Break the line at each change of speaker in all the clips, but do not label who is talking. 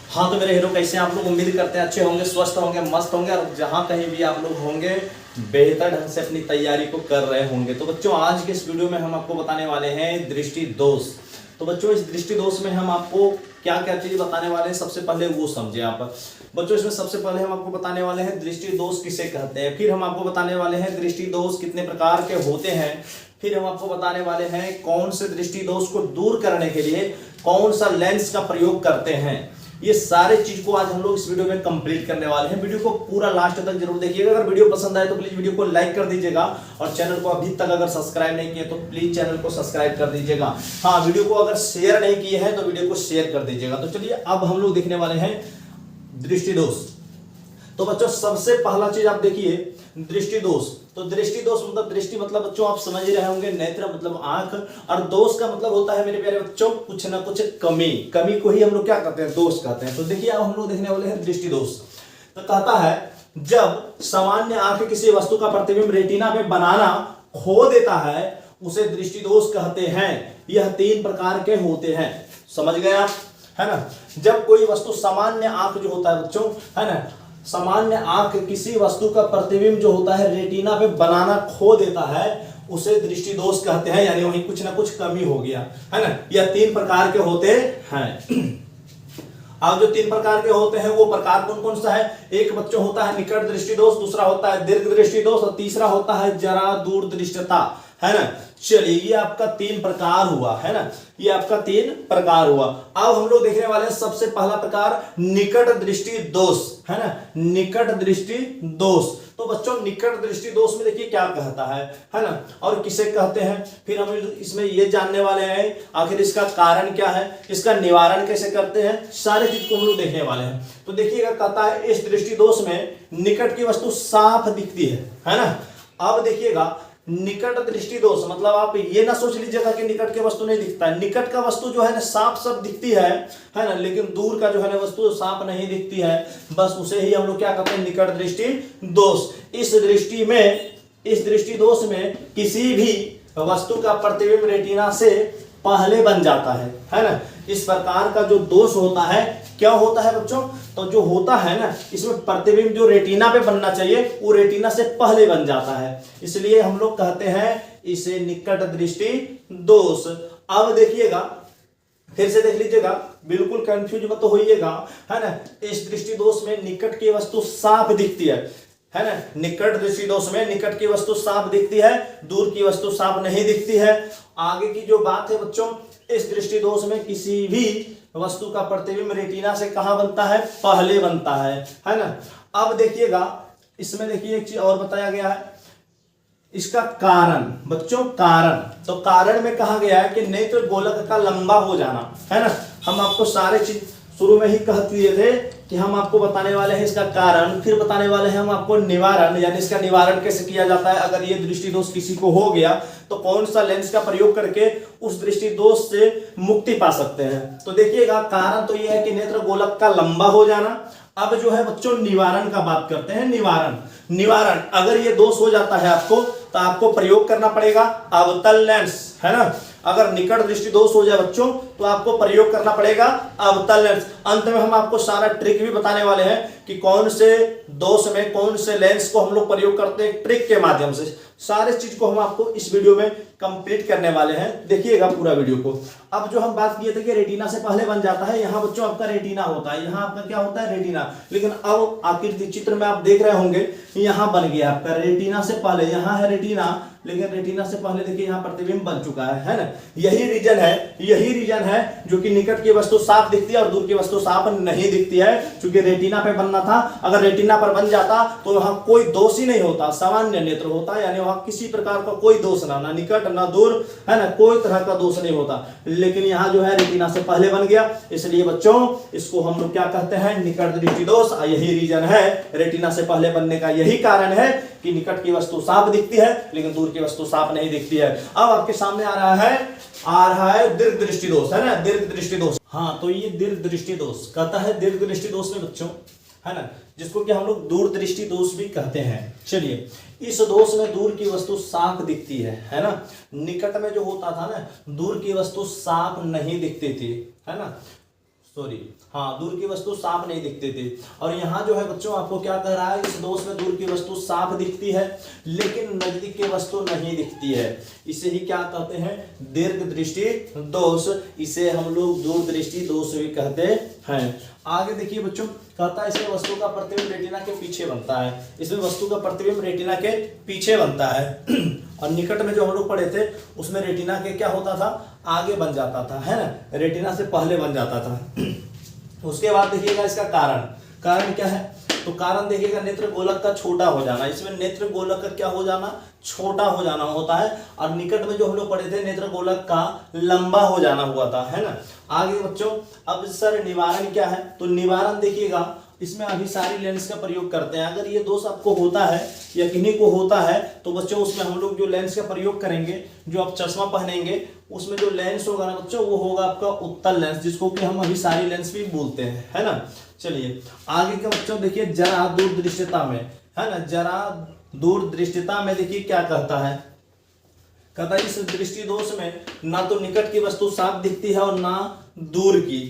हाँ तो मेरे हीरो कैसे हैं आप लोग, उम्मीद करते हैं अच्छे होंगे, स्वस्थ होंगे, मस्त होंगे और जहाँ कहीं भी आप लोग होंगे बेहतर ढंग से अपनी तैयारी को कर रहे होंगे। तो बच्चों आज के इस वीडियो में हम आपको बताने वाले हैं दृष्टि दोष। तो बच्चों इस दृष्टि दोष में हम आपको क्या क्या चीज बताने वाले हैं, सबसे पहले वो समझे आप बच्चों। इसमें सबसे पहले हम आपको बताने वाले हैं दृष्टि दोष किसे कहते हैं, फिर हम आपको बताने वाले हैं दृष्टि दोष कितने प्रकार के होते हैं, फिर हम आपको बताने वाले हैं कौन से दृष्टि दोष को दूर करने के लिए कौन सा लेंस का प्रयोग करते हैं। ये सारे चीज को आज हम लोग इस वीडियो में कंप्लीट करने वाले हैं। वीडियो को पूरा लास्ट तक जरूर देखिएगा। अगर वीडियो पसंद आए तो प्लीज वीडियो को लाइक कर दीजिएगा और चैनल को अभी तक अगर सब्सक्राइब नहीं किए तो प्लीज चैनल को सब्सक्राइब कर दीजिएगा। हाँ, वीडियो को अगर शेयर नहीं किए हैं तो वीडियो को शेयर कर दीजिएगा। तो चलिए अब हम लोग देखने वाले हैं दृष्टि दोष। तो बच्चों सबसे पहला चीज आप देखिए दृष्टि दोष। तो दृष्टि दोष मतलब दृष्टि मतलब बच्चों आप समझ ही रहे होंगे, नेत्र मतलब आंख, और दोष का मतलब होता है मेरे प्यारे बच्चों कुछ ना कुछ कमी। कमी को ही हम लोग क्या कहते हैं, दोष कहते हैं। तो देखिए अब हम लोग देखने वाले हैं दृष्टि दोष। तो कहता है जब सामान्य आंख किसी वस्तु का प्रतिबिंब रेटिना पे बनाना खो देता है उसे दृष्टि दोष कहते हैं। यह 3 प्रकार के होते हैं, समझ गए आप, है ना। जब कोई वस्तु सामान्य आंख जो होता है बच्चों, है ना, सामान्य आंख किसी वस्तु का प्रतिबिंब जो होता है रेटिना पे बनाना खो देता है उसे दृष्टि दोष कहते हैं, यानी वहीं कुछ ना कुछ कमी हो गया, है ना। यह 3 प्रकार के होते हैं। अब जो 3 प्रकार के होते हैं वो प्रकार कौन कौन सा है, एक बच्चों होता है निकट दृष्टि दोष, दूसरा होता है दीर्घ दृष्टि दोष और तीसरा होता है जरा दूर दृष्टता, है ना। चलिए ये आपका 3 प्रकार हुआ, है ना, ये आपका 3 प्रकार हुआ। अब हम लोग देखने वाले हैं सबसे पहला प्रकार निकट दृष्टि दोष, है ना, निकट दृष्टि दोष। तो बच्चों निकट दृष्टि दोष में देखिए क्या कहता है ना, और किसे कहते हैं, फिर हम इसमें ये जानने वाले हैं आखिर इसका कारण क्या है, इसका निवारण कैसे करते हैं, सारे चीज को हम लोग देखने वाले हैं। तो देखिएगा कहता है इस दृष्टि दोष में निकट की वस्तु साफ दिखती है ना। अब देखिएगा निकट दृष्टि दोष मतलब आप ये ना सोच लीजिएगा कि निकट की वस्तु नहीं दिखता है। निकट का वस्तु जो है ना साफ सब दिखती है ना, लेकिन दूर का जो है ना वस्तु साफ नहीं दिखती है, बस उसे ही हम लोग क्या कहते हैं निकट दृष्टि दोष। इस दृष्टि दोष में किसी भी वस्तु का प्रतिबिंब रेटिना से पहले बन जाता है ना। इस प्रकार का जो दोष होता है क्या होता है बच्चों, तो जो होता है ना इसमें प्रतिबिंब जो रेटिना पे बनना चाहिए वो रेटिना से पहले बन जाता है, इसलिए हम लोग कहते हैं इसे निकट दृष्टि दोष। अब देखिएगा फिर से देख लीजिएगा, बिल्कुल कंफ्यूज मत होइएगा, है ना। इस दृष्टि दोष में निकट की वस्तु साफ दिखती है ना। निकट दृष्टि दोष में निकट की वस्तु साफ दिखती है, दूर की वस्तु साफ नहीं दिखती है। आगे की जो बात है बच्चों, इस दृष्टि दोष में किसी भी वस्तु का प्रतिबिंब रेटिना से कहां बनता है, पहले बनता है ना। अब देखिएगा इसमें देखिए एक चीज और बताया गया है, इसका कारण बच्चों, कारण तो कारण में कहा गया है कि नेत्र गोलक का लंबा हो जाना, है ना। हम आपको सारे चीज शुरू में ही कह दिए थे कि हम आपको बताने वाले हैं इसका कारण, फिर बताने वाले हैं हम आपको निवारण, यानी इसका निवारण कैसे किया जाता है। अगर ये दृष्टि दोष किसी को हो गया तो कौन सा लेंस का प्रयोग करके उस दृष्टि दोष से मुक्ति पा सकते हैं। तो देखिएगा कारण तो ये है कि नेत्र गोलक का लंबा हो जाना। अब जो है बच्चों निवारण का बात करते हैं। निवारण अगर ये दोष हो जाता है आपको तो आपको प्रयोग करना पड़ेगा अवतल लेंस, है ना। अगर निकट दृष्टि दोष हो जाए बच्चों तो आपको प्रयोग करना पड़ेगा अवतल लेंस। अंत में हम आपको सारा ट्रिक भी बताने वाले हैं कि कौन से दोष में कौन से लेंस को हम लोग प्रयोग करते हैं ट्रिक के माध्यम से। सारे चीज को हम आपको इस वीडियो में कंप्लीट करने वाले हैं, देखिएगा पूरा वीडियो को। अब जो हम बात किए थे कि रेटिना से पहले बन जाता है, यहाँ बच्चों आपका रेटिना होता है, यहाँ आपका क्या होता है रेटिना, लेकिन अब आखिर चित्र में आप देख रहे होंगे यहाँ बन गया आपका रेटिना से पहले, यहाँ है रेटिना, लेकिन रेटिना से पहले देखिए यहाँ प्रतिबिंब बन चुका है ना। यही रीजन है जो कि निकट की वस्तु साफ दिखती है और दूर की वस्तु साफ नहीं दिखती है, क्योंकि रेटिना पे बनना था। अगर रेटिना पर बन जाता तो वहां कोई दोष ही नहीं होता, सामान्य नेत्र होता, यानी वहां किसी प्रकार का कोई दोष ना निकट ना दूर, है ना, कोई तरह का दोष नहीं होता। लेकिन यहाँ जो है रेटिना से पहले बन गया, इसलिए बच्चों इसको हम लोग क्या कहते हैं, निकट दृष्टि दोष। यही रीजन है रेटिना से पहले बनने का, यही कारण है कि निकट की वस्तु साफ दिखती है लेकिन दूर की वस्तु साफ नहीं दिखती है। अब आपके सामने आ रहा है दीर्घ दृष्टि दोष, है ना, दीर्घ दृष्टि दोष। हाँ तो ये दीर्घ दृष्टि दोष कहता है दीर्घ दृष्टि दोष में बच्चों, है ना, जिसको कि हम लोग दूर दृष्टि दोष भी कहते हैं। चलिए इस दोष में दूर की वस्तु साफ दिखती है ना। निकट में जो होता था ना दूर की वस्तु साफ नहीं दिखती थी, है ना। सॉरी, हाँ, दूर की वस्तु साफ नहीं दिखती थी। और यहाँ जो है बच्चों आपको क्या कह रहा है, इस दोष में दूर की वस्तु साफ दिखती है लेकिन नजदीक की वस्तु नहीं दिखती है। इसे ही क्या कहते हैं, दीर्घ दृष्टि दोष। इसे हम लोग दूर दृष्टि दोष भी कहते हैं। आगे देखिए बच्चों, कहता है इसमें वस्तु का प्रतिबिंब रेटिना के पीछे बनता है। इसमें वस्तु का प्रतिबिंब रेटिना के पीछे बनता है। और निकट में जो हम लोग पढ़े थे उसमें रेटिना के क्या होता था, आगे बन जाता था, है ना, रेटिना से पहले बन जाता था। उसके बाद देखिएगा इसका कारण क्या है, तो कारण देखिएगा नेत्र गोलक का छोटा हो जाना। इसमें नेत्र गोलक का क्या हो जाना, छोटा हो जाना होता है। और निकट में जो हम लोग पढ़े थे नेत्र गोलक का लंबा हो जाना हुआ था, है ना। आगे बच्चों, अब सर निवारण क्या है, तो निवारण देखिएगा इसमें अभिसारी लेंस का प्रयोग करते हैं। अगर ये दोष आपको होता है या किन्हीं को होता है तो बच्चों उसमें हम लोग जो लेंस का प्रयोग करेंगे, जो आप चश्मा पहनेंगे उसमें जो लेंस होगा ना बच्चों, वो होगा आपका उत्तल लेंस, जिसको कि हम अभिसारी लेंस भी बोलते हैं, है ना। चलिए आगे का बच्चों देखिए, जरा दूर दृष्टिता में, है ना, जरा दूर दृष्टिता में देखिए क्या कहता है, कहता है इस दृष्टि दोष में ना तो निकट की वस्तु साफ दिखती है और ना दूर की।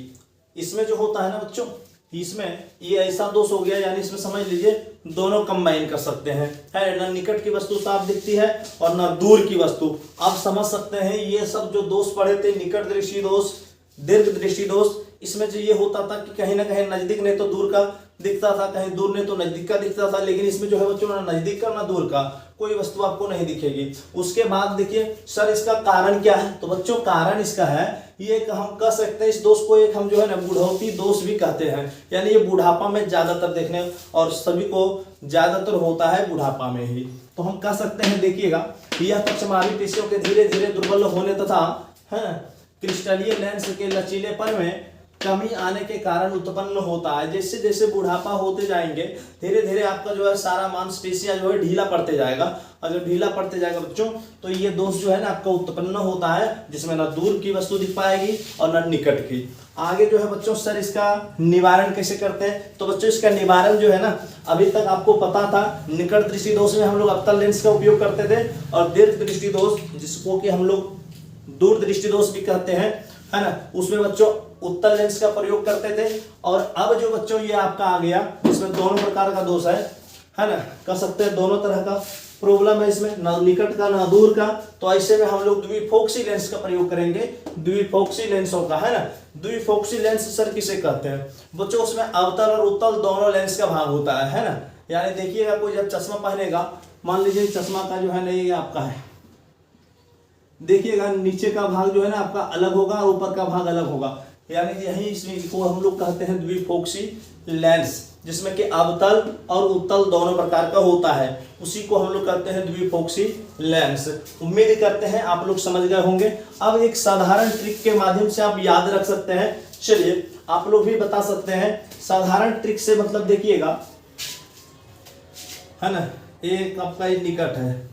इसमें जो होता है ना बच्चों, इसमें ये ऐसा दोष हो गया, यानी इसमें समझ लीजिए दोनों कंबाइन कर सकते हैं, है ना, निकट की वस्तु साफ दिखती है और ना दूर की वस्तु। आप समझ सकते हैं ये सब जो दोष पढ़े थे, निकट दृष्टि दोष, दीर्घ दृष्टि दोष, इसमें जो ये होता था कि कहीं ना कहीं नजदीक नहीं तो दूर का दिखता था, कहीं दूर नहीं तो नजदीक का दिखता था। लेकिन इसमें जो है बच्चों ना नजदीक का ना दूर का कोई वस्तु आपको नहीं दिखेगी। उसके बाद देखिए सर इसका कारण क्या है, तो बच्चों कारण इसका है, ये एक हम कह सकते हैं इस दोष को एक हम जो है ना बुढ़ौती दोष भी कहते हैं। यानी ये बुढ़ापा में ज्यादातर देखने और सभी को ज्यादातर होता है बुढ़ापा में ही। तो हम कह सकते हैं देखिएगा, यह पक्षमार्गी पेशियों के धीरे धीरे दुर्बल होने तथा क्रिस्टलीय लेंस के लचीलेपन में कमी आने के कारण उत्पन्न होता है। जैसे जैसे बुढ़ापा होते जाएंगे धीरे धीरे आपका जो है सारा मांसपेशियां जो है ढीला पड़ते जाएगा, और जब ढीला पड़ते जाएगा बच्चों तो ये दोष जो है ना आपका उत्पन्न होता है, जिसमें ना दूर की वस्तु दिख पाएगी और ना निकट की। आगे जो है बच्चों सर इसका निवारण कैसे करते हैं, तो बच्चों इसका निवारण जो है ना, अभी तक आपको पता था निकट दृष्टि दोष में हम लोग अवतल लेंस का उपयोग करते थे, और दीर्घ दृष्टि दोष जिसको कि हम लोग दूर दृष्टि दोष भी कहते हैं, है ना, उसमें बच्चों उत्तल लेंस का प्रयोग करते थे। और अब जो बच्चों ये आपका आ गया, इसमें दोनों प्रकार का दोष है ना, कह सकते हैं दोनों तरह का प्रॉब्लम है इसमें, ना निकट का ना दूर का। तो ऐसे में हम लोग द्विफोक्सी लेंस का प्रयोग करेंगे, द्विफोक्सी लेंसों का, है ना। द्विफोक्सी लेंस सर किसे कहते हैं बच्चों, उसमें अवतल और उत्तल दोनों लेंस का भाग होता है ना। यानी देखिएगा कोई जब चश्मा पहनेगा, मान लीजिए चश्मा का जो है ना ये आपका है, देखिएगा नीचे का भाग जो है ना आपका अलग होगा और ऊपर का भाग अलग होगा, यानी यही इसको हम लोग कहते हैं द्विफोक्सी लेंस, जिसमें कि अवतल और उत्तल दोनों प्रकार का होता है, उसी को हम लोग कहते हैं द्विफोक्सी लेंस। उम्मीद करते हैं आप लोग समझ गए होंगे। अब एक साधारण ट्रिक के माध्यम से आप याद रख सकते हैं, चलिए आप लोग भी बता सकते हैं। साधारण ट्रिक से मतलब देखिएगा, है ना, एक आपका निकट है,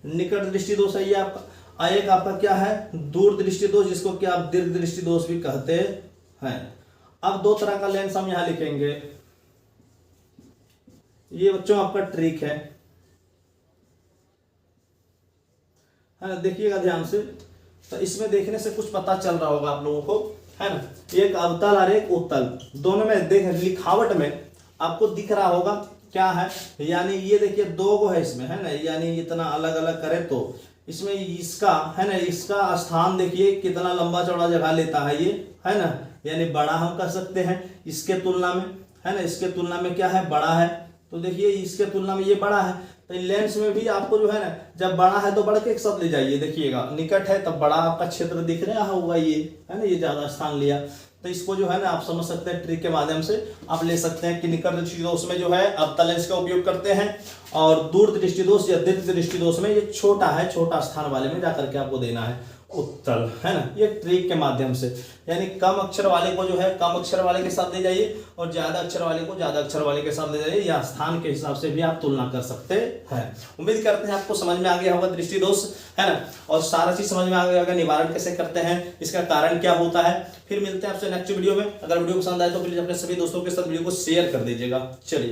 निकट दृष्टि दोष है ये आपका, एक आपका क्या है दूर दृष्टि दोष, जिसको कि आप दीर्घ दृष्टि दोष भी कहते हैं। अब दो तरह का लेंस हम यहां लिखेंगे, ये बच्चों आपका ट्रिक है ना, देखिएगा ध्यान से, तो इसमें देखने से कुछ पता चल रहा होगा आप लोगों को, है ना। एक अवतल और एक उत्तल, दोनों में देख लिखावट में आपको दिख रहा होगा क्या है, यानी ये देखिए दो गो है इसमें, है ना, यानी इतना अलग अलग करे तो इसमें इसका, है ना, इसका स्थान देखिए कितना लंबा चौड़ा जगह लेता है ये, है ना, यानी बड़ा हम कह सकते हैं इसके तुलना में, है ना, इसके तुलना में क्या है बड़ा है। तो देखिए इसके तुलना में ये बड़ा है, तो लेंस में भी आपको जो है ना जब बड़ा है तो बड़ा के एक साथ ले जाइए, देखिएगा निकट है तब बड़ा आपका क्षेत्र दिख रहा होगा ये, है ना, ये ज्यादा स्थान लिया। तो इसको जो है ना आप समझ सकते हैं, ट्रिक के माध्यम से आप ले सकते हैं कि निकट दृष्टि दोष में जो है अवतल लेंस का उपयोग करते हैं, और दूर दृष्टि दोष या दीर्घ दृष्टि दोष में ये छोटा है, छोटा स्थान वाले में जाकर के आपको देना है उत्तल, है ना, ये ट्रिक के माध्यम से। यानी कम अक्षर वाले को जो है कम अक्षर वाले के साथ ले जाइए, और ज्यादा अक्षर वाले को ज्यादा अक्षर वाले के साथ ले जाइए, या स्थान के हिसाब से भी आप तुलना कर सकते हैं। उम्मीद करते हैं आपको समझ में आ गया होगा दृष्टि दोष, है ना, और सारा चीज समझ में आ गया होगा, निवारण कैसे करते हैं, इसका कारण क्या होता है। फिर मिलते हैं आपसे नेक्स्ट वीडियो में। अगर वीडियो पसंद आए तो प्लीज अपने सभी दोस्तों के साथ वीडियो को शेयर कर दीजिएगा। चलिए।